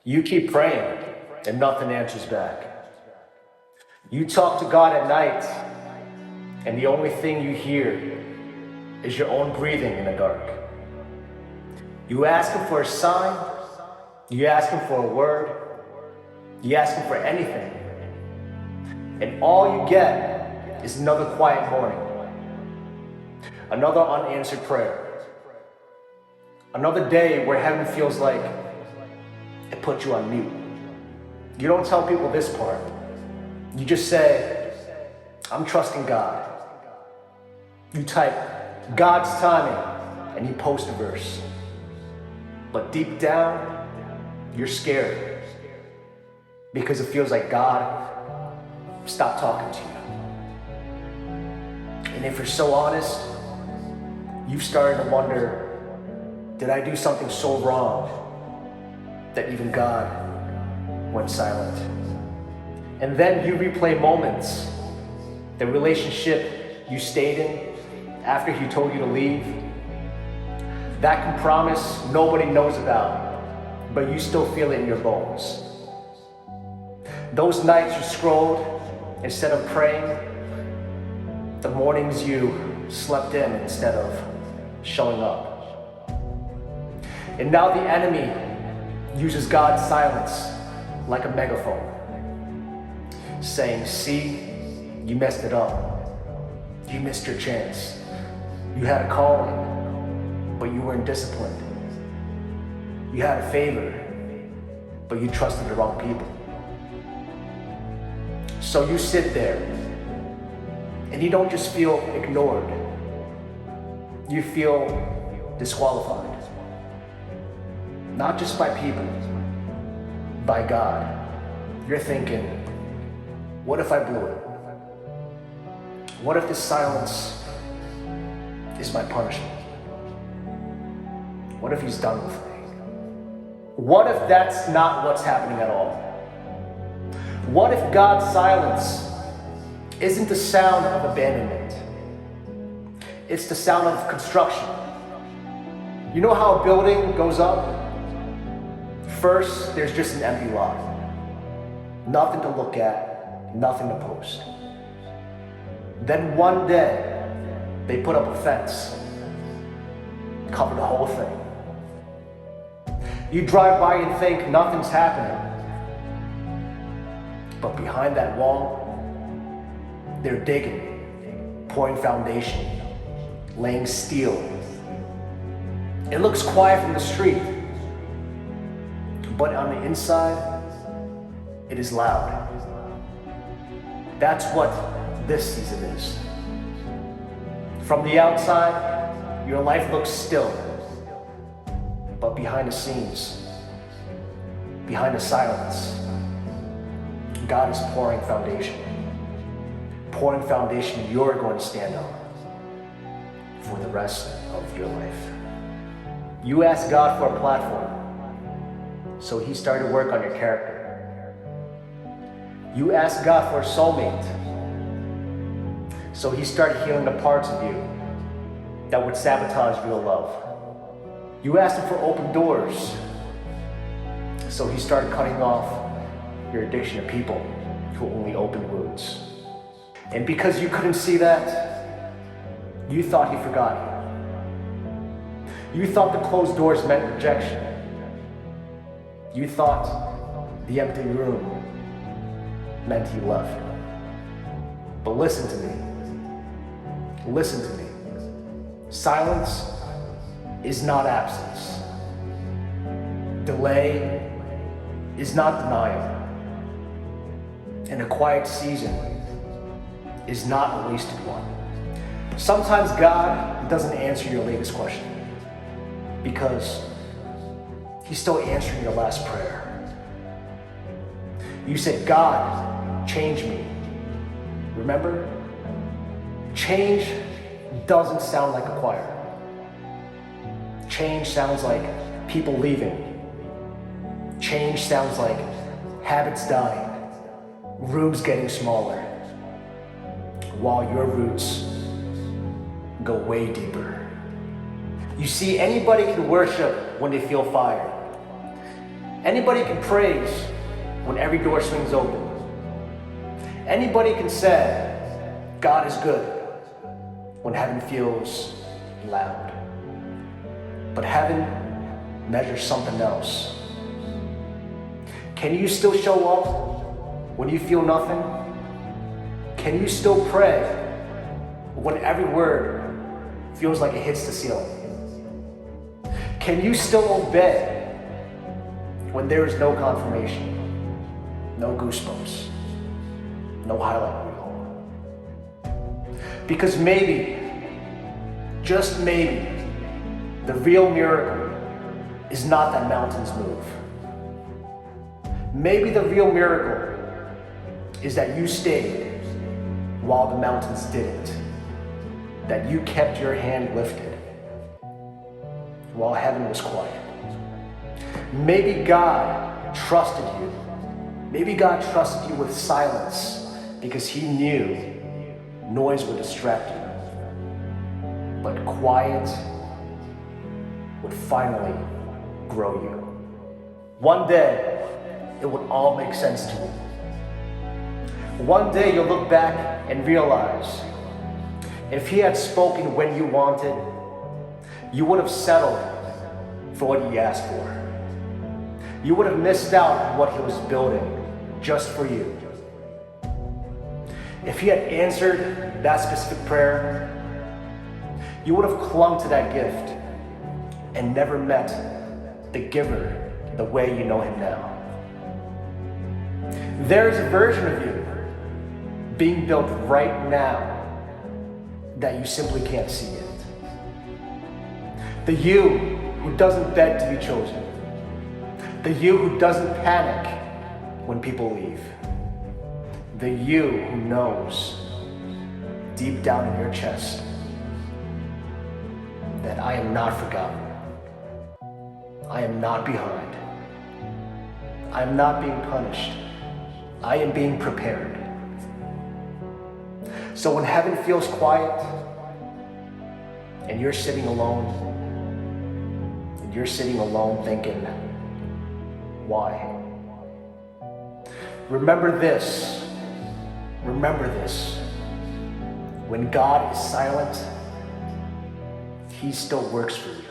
You keep praying and nothing answers back. You talk to God at night and the only thing you hear is your own breathing in the dark. You ask Him for a sign, you ask Him for a word, you ask Him for anything. And all you get is another quiet morning, another unanswered prayer, another day where heaven feels like it put you on mute. You don't tell people this part. You just say, I'm trusting God. You type God's timing and you post a verse. But deep down, you're scared because it feels like God stopped talking to you. And if you're so honest, you've started to wonder, did I do something so wrong that even God went silent? And then you replay moments, the relationship you stayed in after He told you to leave, that can promise nobody knows about, but you still feel it in your bones. Those nights you scrolled instead of praying, the mornings you slept in instead of showing up. And now the enemy uses God's silence like a megaphone, saying, see, you messed it up. You missed your chance. You had a calling, but you weren't disciplined. You had a favor, but you trusted the wrong people. So you sit there, and you don't just feel ignored. You feel disqualified. Not just by people, by God. You're thinking, what if I blew it? What if this silence is my punishment? What if He's done with me? What if that's not what's happening at all? What if God's silence isn't the sound of abandonment? It's the sound of construction. You know how a building goes up? First, there's just an empty lot. Nothing to look at, nothing to post. Then one day, they put up a fence, cover the whole thing. You drive by and think nothing's happening. But behind that wall, they're digging, pouring foundation, laying steel. It looks quiet from the street, but on the inside, it is loud. That's what this season is. From the outside, your life looks still, but behind the scenes, behind the silence, God is pouring foundation you're going to stand on for the rest of your life. You asked God for a platform, so He started work on your character. You asked God for a soulmate, so He started healing the parts of you that would sabotage real love. You asked Him for open doors, so He started cutting off your addiction to people who only open wounds. And because you couldn't see that, you thought He forgot you. You thought the closed doors meant rejection. You thought the empty room meant He left. But listen to me. Listen to me. Silence is not absence. Delay is not denial. And a quiet season is not a wasted one. Sometimes God doesn't answer your latest question because He's still answering your last prayer. You said, God, change me. Remember? Change doesn't sound like a choir. Change sounds like people leaving. Change sounds like habits dying, rooms getting smaller, while your roots go way deeper. You see, anybody can worship when they feel fire. Anybody can praise when every door swings open. Anybody can say, God is good, when heaven feels loud. But heaven measures something else. Can you still show up when you feel nothing? Can you still pray when every word feels like it hits the ceiling? Can you still obey when there is no confirmation, no goosebumps, no highlight reel? Because maybe, just maybe, the real miracle is not that mountains move. Maybe the real miracle is that you stayed while the mountains didn't. That you kept your hand lifted while heaven was quiet. Maybe God trusted you. Maybe God trusted you with silence because He knew noise would distract you. But quiet would finally grow you. One day, it would all make sense to you. One day you'll look back and realize, if He had spoken when you wanted, you would have settled for what He asked for. You would have missed out on what He was building just for you. If He had answered that specific prayer, you would have clung to that gift and never met the giver the way you know Him now. There is a version of you being built right now that you simply can't see yet. The you who doesn't beg to be chosen. The you who doesn't panic when people leave. The you who knows deep down in your chest that I am not forgotten. I am not behind. I am not being punished. I am being prepared. So when heaven feels quiet and you're sitting alone, thinking, why? Remember this. When God is silent, He still works for you.